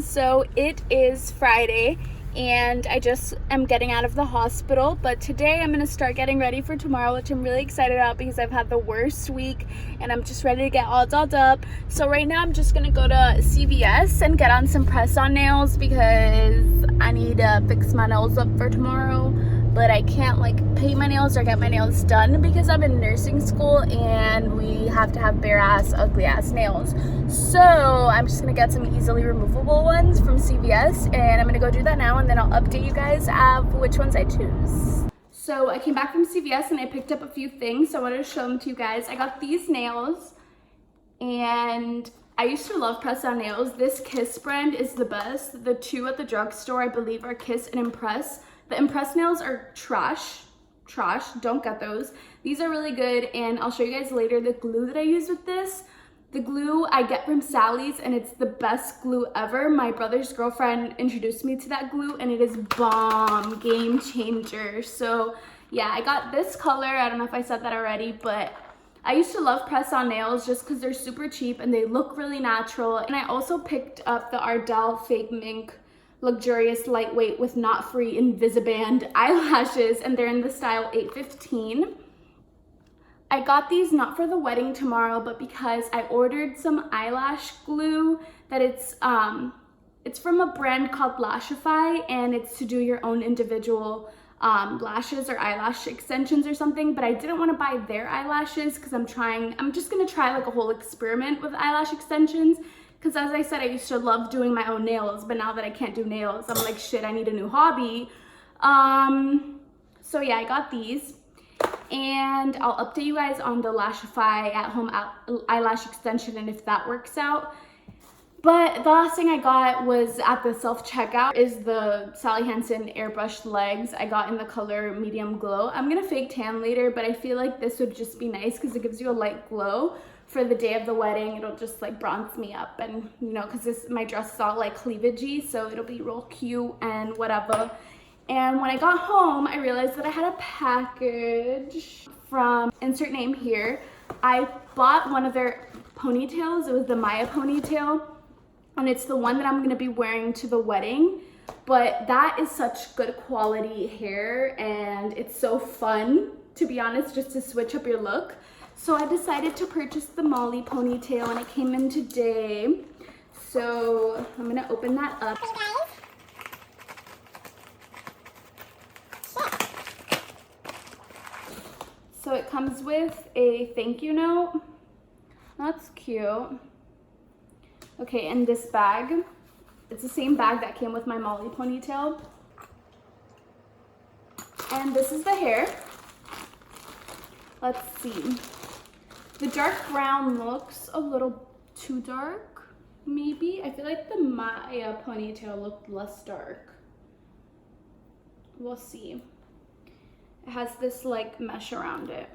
So it is Friday and I just am getting out of the hospital, but today I'm going to start getting ready for tomorrow, which I'm really excited about because I've had the worst week and I'm just ready to get all dolled up. So right now I'm just going to go to CVS and get on some press-on nails because I need to fix my nails up for tomorrow, but I can't paint my nails or get my nails done because I'm in nursing school and we have to have bare ass, ugly ass nails. So I'm just gonna get some easily removable ones from CVS and I'm gonna go do that now, and then I'll update you guys of which ones I choose. So I came back from CVS and I picked up a few things, so I wanted to show them to you guys. I got these nails, and I used to love press-on nails. This Kiss brand is the best. The two at the drugstore I believe are Kiss and Impress. The Impress nails are trash, don't get those. These are really good, and I'll show you guys later the glue that I use with this. The glue I get from Sally's, and it's the best glue ever. My brother's girlfriend introduced me to that glue, and it is bomb, game changer. So yeah, I got this color. I don't know if I said that already, but I used to love press-on nails just because they're super cheap and they look really natural. And I also picked up the Ardell Fake Mink Luxurious Lightweight with Knot Free Invisiband eyelashes, and they're in the style 815. I got these not for the wedding tomorrow, but because I ordered some eyelash glue that it's from a brand called Lashify, and it's to do your own individual lashes or eyelash extensions or something. But I didn't want to buy their eyelashes because I'm just gonna try a whole experiment with eyelash extensions. Because as I said, I used to love doing my own nails, but now that I can't do nails, I'm like, shit, I need a new hobby. So yeah, I got these. And I'll update you guys on the Lashify at-home eyelash extension and if that works out. But the last thing I got was at the self-checkout is the Sally Hansen airbrushed legs. I got in the color medium glow. I'm gonna fake tan later, but I feel like this would just be nice because it gives you a light glow for the day of the wedding. It'll just bronze me up, and you know, because my dress is all cleavagey, so it'll be real cute and whatever. And when I got home, I realized that I had a package from insert name here. I bought one of their ponytails. It was the Maya ponytail, and it's the one that I'm gonna be wearing to the wedding. But that is such good quality hair, and it's so fun, to be honest, just to switch up your look. So I decided to purchase the Molly ponytail, and it came in today. So I'm gonna open that up. So it comes with a thank you note. That's cute. Okay, and this bag. It's the same bag that came with my Molly ponytail. And this is the hair. Let's see. The dark brown looks a little too dark, maybe. I feel like the Maya ponytail looked less dark. We'll see. It has this mesh around it.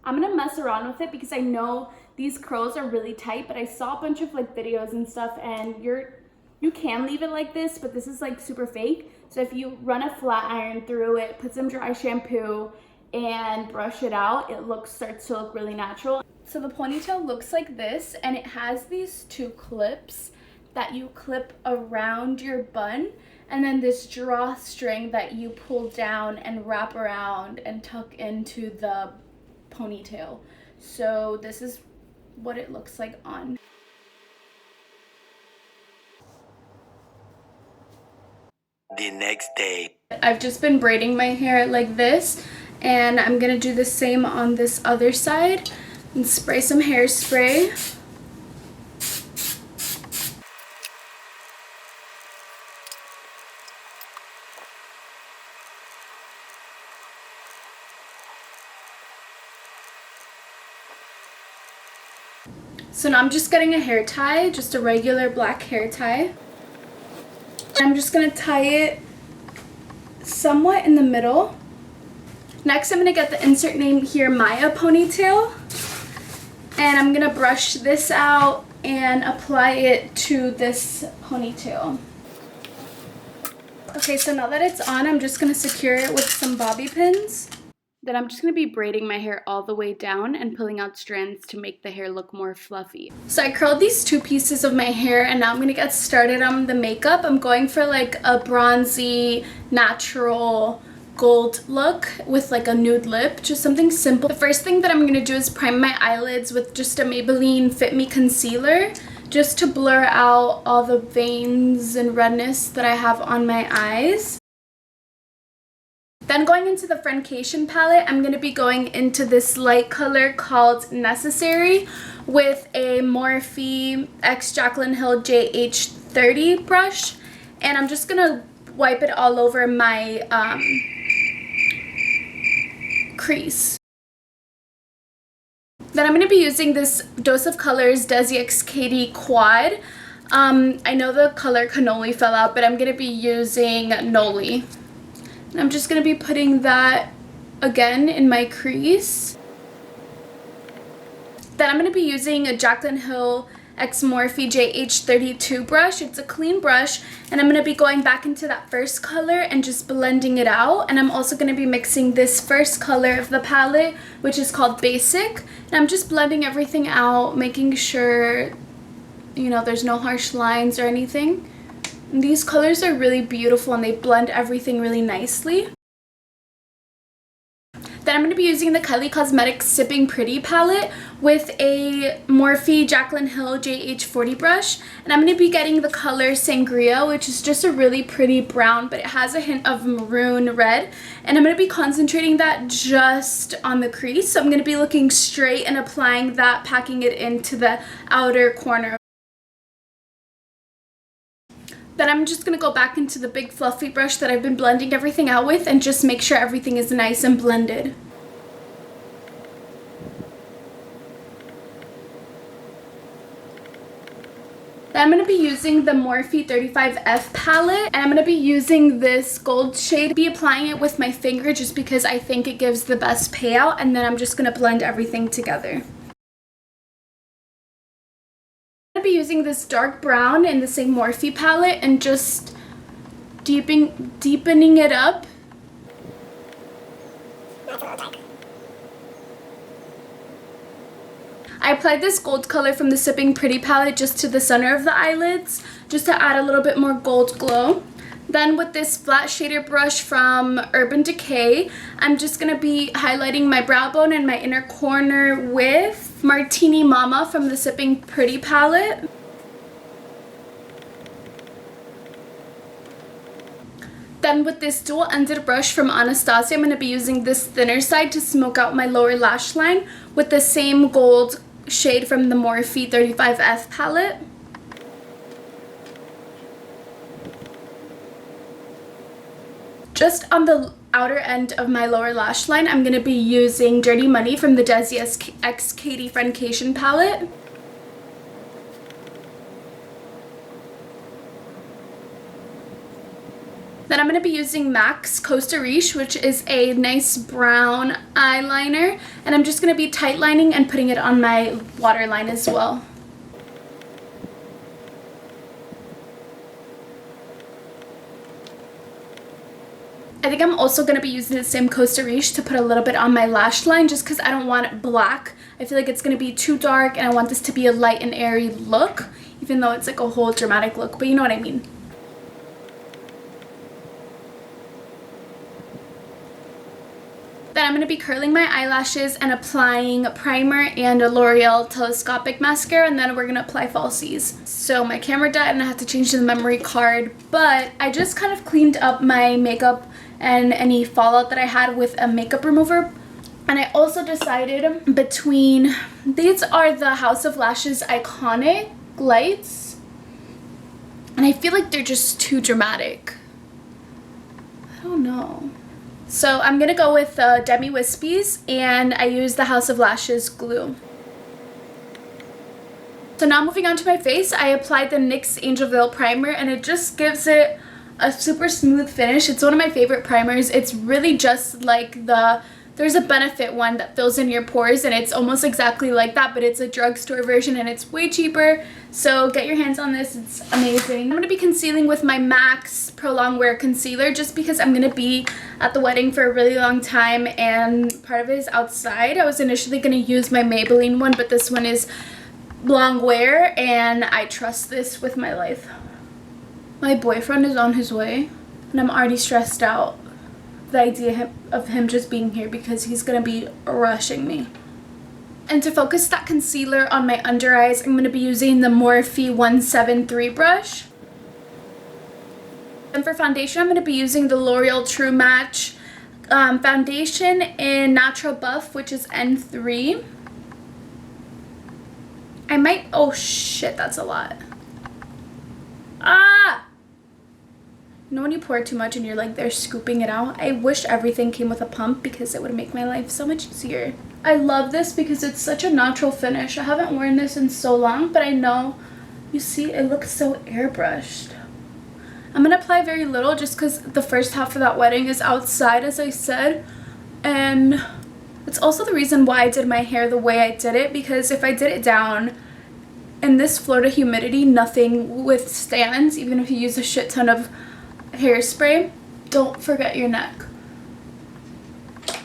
I'm gonna mess around with it because I know these curls are really tight, but I saw a bunch of videos and stuff, and you can leave it like this, but this is super fake. So if you run a flat iron through it, put some dry shampoo and brush it out, it starts to look really natural. So the ponytail looks like this, and it has these two clips that you clip around your bun, and then this drawstring that you pull down and wrap around and tuck into the ponytail. So this is what it looks like on. The next day. I've just been braiding my hair like this, and I'm gonna do the same on this other side and spray some hairspray. So now I'm just getting a hair tie, just a regular black hair tie. I'm just gonna tie it somewhat in the middle. Next, I'm gonna get the insert name here Maya ponytail, and I'm gonna brush this out and apply it to this ponytail. Okay, so now that it's on, I'm just gonna secure it with some bobby pins. Then I'm just going to be braiding my hair all the way down and pulling out strands to make the hair look more fluffy. So I curled these 2 pieces of my hair and now I'm going to get started on the makeup. I'm going for like a bronzy, natural gold look with like a nude lip, just something simple. The first thing that I'm going to do is prime my eyelids with just a Maybelline Fit Me concealer, just to blur out all the veins and redness that I have on my eyes. Then going into the Friendcation palette, I'm going to be going into this light color called Necessary with a Morphe X Jaclyn Hill JH30 brush. And I'm just going to wipe it all over my crease. Then I'm going to be using this Dose of Colors Desi X Katy Quad. I know the color Cannoli fell out, but I'm going to be using Noli. I'm just going to be putting that again in my crease. Then I'm going to be using a Jaclyn Hill X Morphe JH32 brush. It's a clean brush, and I'm going to be going back into that first color and just blending it out. And I'm also going to be mixing this first color of the palette, which is called Basic. And I'm just blending everything out, making sure, you know, there's no harsh lines or anything. These colors are really beautiful and they blend everything really nicely. Then I'm going to be using the Kylie Cosmetics Sipping Pretty palette with a Morphe Jaclyn Hill JH40 brush. And I'm going to be getting the color Sangria, which is just a really pretty brown, but it has a hint of maroon red. And I'm going to be concentrating that just on the crease. So I'm going to be looking straight and applying that, packing it into the outer corner. Then I'm just going to go back into the big fluffy brush that I've been blending everything out with and just make sure everything is nice and blended. Then I'm going to be using the Morphe 35F palette, and I'm going to be using this gold shade. Be applying it with my finger just because I think it gives the best payout, and then I'm just going to blend everything together. I'm going to be using this dark brown in the same Morphe palette and just deepening it up. I applied this gold color from the Sipping Pretty palette just to the center of the eyelids, just to add a little bit more gold glow. Then with this flat shader brush from Urban Decay, I'm just going to be highlighting my brow bone and my inner corner with Martini Mama from the Sipping Pretty palette. Then with this dual-ended brush from Anastasia, I'm going to be using this thinner side to smoke out my lower lash line with the same gold shade from the Morphe 35F palette. Just on the outer end of my lower lash line, I'm going to be using Dirty Money from the Desi X Katy Friendcation palette. Then I'm going to be using MAC's Costa Riche, which is a nice brown eyeliner. And I'm just going to be tight lining and putting it on my waterline as well. I think I'm also going to be using the same Costa Riche to put a little bit on my lash line just because I don't want it black. I feel like it's going to be too dark and I want this to be a light and airy look, even though it's like a whole dramatic look, but you know what I mean. Then I'm going to be curling my eyelashes and applying primer and a L'Oreal Telescopic Mascara, and then we're going to apply falsies. So my camera died and I had to change the memory card, but I just kind of cleaned up my makeup and any fallout that I had with a makeup remover. And I also decided between, these are the House of Lashes Iconic lights, and I feel like they're just too dramatic. I don't know. So I'm going to go with Demi Wispies, and I use the House of Lashes glue. So now moving on to my face, I applied the NYX Angel Veil primer, and it just gives it a super smooth finish. It's one of my favorite primers. It's really just like the There's a Benefit one that fills in your pores, and it's almost exactly like that, but it's a drugstore version and it's way cheaper. So get your hands on this. It's amazing. I'm going to be concealing with my MAC's Pro Long Wear Concealer just because I'm going to be at the wedding for a really long time and part of it is outside. I was initially going to use my Maybelline one, but this one is long wear and I trust this with my life. My boyfriend is on his way and I'm already stressed out. The idea of him just being here because he's gonna be rushing me. And to focus that concealer on my under eyes, I'm gonna be using the Morphe 173 brush. And for foundation, I'm gonna be using the L'Oreal True Match foundation in Natural Buff, which is N3. I might, oh shit, that's a lot. Ah! You know when you pour too much and you're like they're scooping it out? I wish everything came with a pump because it would make my life so much easier. I love this because it's such a natural finish. I haven't worn this in so long, but I know, you see, it looks so airbrushed. I'm gonna apply very little just because the first half of that wedding is outside, as I said. And it's also the reason why I did my hair the way I did it, because if I did it down in this Florida humidity, nothing withstands, even if you use a shit ton of hairspray. Don't forget your neck.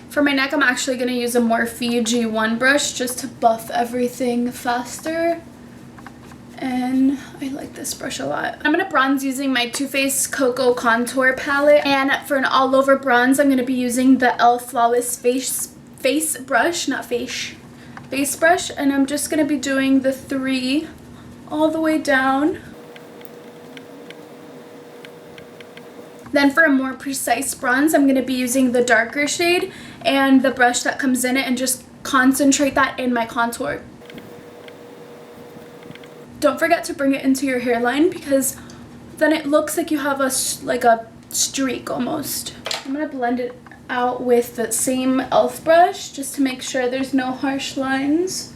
For my neck, I'm actually going to use a Morphe G1 brush just to buff everything faster. And I like this brush a lot. I'm going to bronze using my Too Faced Cocoa Contour Palette. And for an all-over bronze, I'm going to be using the e.l.f. Flawless Face Brush. Not face. Face brush. And I'm just going to be doing the 3 all the way down. Then for a more precise bronze, I'm going to be using the darker shade and the brush that comes in it and just concentrate that in my contour. Don't forget to bring it into your hairline because then it looks like you have a streak almost. I'm going to blend it out with the same e.l.f. brush just to make sure there's no harsh lines.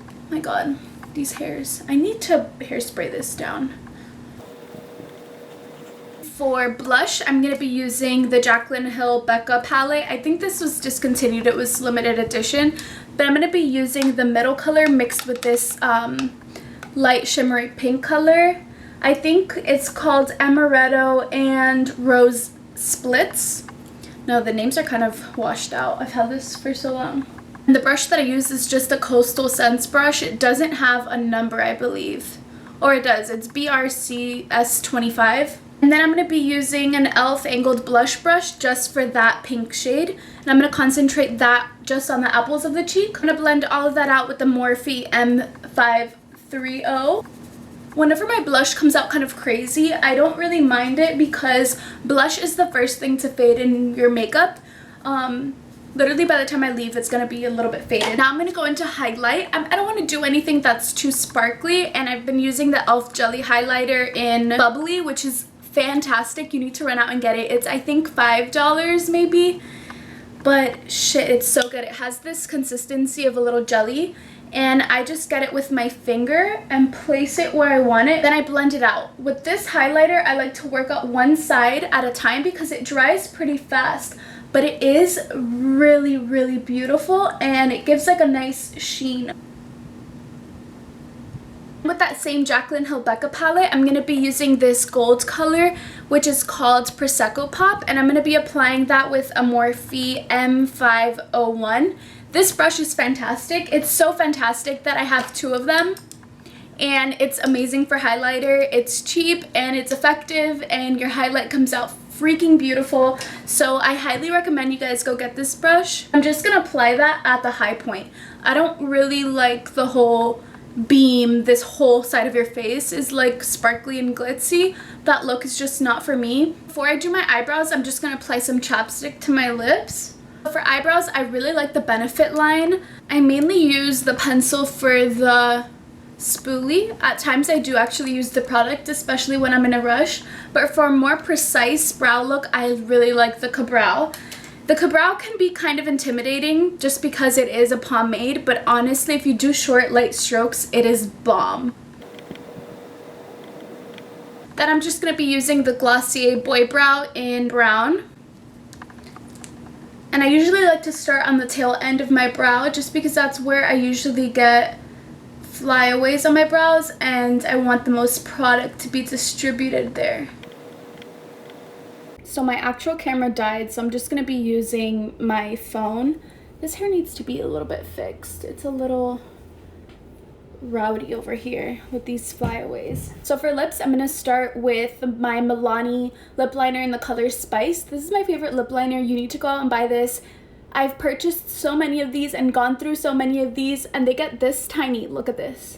Oh my god, these hairs. I need to hairspray this down. For blush, I'm going to be using the Jaclyn Hill Becca palette. I think this was discontinued. It was limited edition. But I'm going to be using the middle color mixed with this light shimmery pink color. I think it's called Amaretto and Rose Splits. No, the names are kind of washed out. I've had this for so long. And the brush that I use is just a Coastal Scents brush. It doesn't have a number, I believe. Or it does. It's BRC S25. And then I'm going to be using an e.l.f. angled blush brush just for that pink shade. And I'm going to concentrate that just on the apples of the cheek. I'm going to blend all of that out with the Morphe M530. Whenever my blush comes out kind of crazy, I don't really mind it because blush is the first thing to fade in your makeup. Literally by the time I leave, it's going to be a little bit faded. Now I'm going to go into highlight. I don't want to do anything that's too sparkly, and I've been using the e.l.f. Jelly Highlighter in Bubbly, which is fantastic. You need to run out and get it. It's I think $5 maybe, but shit, it's so good. It has this consistency of a little jelly, and I just get it with my finger and place it where I want it. Then I blend it out. With this highlighter, I like to work out one side at a time because it dries pretty fast, but it is really, really beautiful and it gives like a nice sheen. With that same Jaclyn Hill Becca palette, I'm going to be using this gold color, which is called Prosecco Pop, and I'm going to be applying that with a Morphe M501. This brush is fantastic. It's so fantastic that I have 2 of them, and it's amazing for highlighter. It's cheap and it's effective, and your highlight comes out freaking beautiful. So I highly recommend you guys go get this brush. I'm just going to apply that at the high point. I don't really like the whole beam, this whole side of your face is like sparkly and glitzy. That look is just not for me. Before I do my eyebrows, I'm just going to apply some chapstick to my lips. For eyebrows, I really like the Benefit line. I mainly use the pencil for the spoolie. At times I do actually use the product, especially when I'm in a rush. But for a more precise brow look, I really like the Ka-Brow. The Ka-Brow can be kind of intimidating just because it is a pomade, but honestly, if you do short, light strokes, it is bomb. Then I'm just going to be using the Glossier Boy Brow in brown. And I usually like to start on the tail end of my brow just because that's where I usually get flyaways on my brows and I want the most product to be distributed there. So my actual camera died, so I'm just going to be using my phone. This hair needs to be a little bit fixed. It's a little rowdy over here with these flyaways. So for lips, I'm going to start with my Milani lip liner in the color Spice. This is my favorite lip liner. You need to go out and buy this. I've purchased so many of these and gone through so many of these, and they get this tiny. Look at this.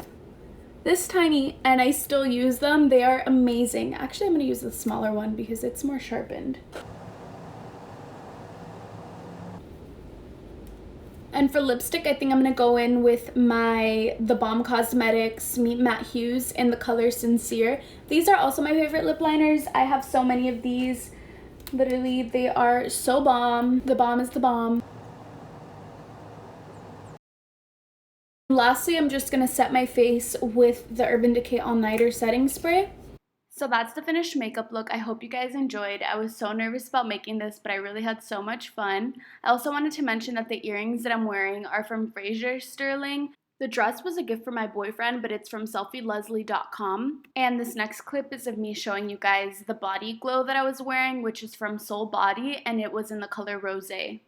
This tiny, and I still use them. They are amazing. Actually, I'm going to use the smaller one because it's more sharpened. And for lipstick, I think I'm going to go in with The Balm Cosmetics Meet Matte Hues in the color Sincere. These are also my favorite lip liners. I have so many of these. Literally, they are so bomb. The bomb is the bomb. Lastly, I'm just going to set my face with the Urban Decay All Nighter Setting Spray. So that's the finished makeup look. I hope you guys enjoyed. I was so nervous about making this, but I really had so much fun. I also wanted to mention that the earrings that I'm wearing are from Fraser Sterling. The dress was a gift from my boyfriend, but it's from selfieleslie.com. And this next clip is of me showing you guys the body glow that I was wearing, which is from Soul Body, and it was in the color Rosé.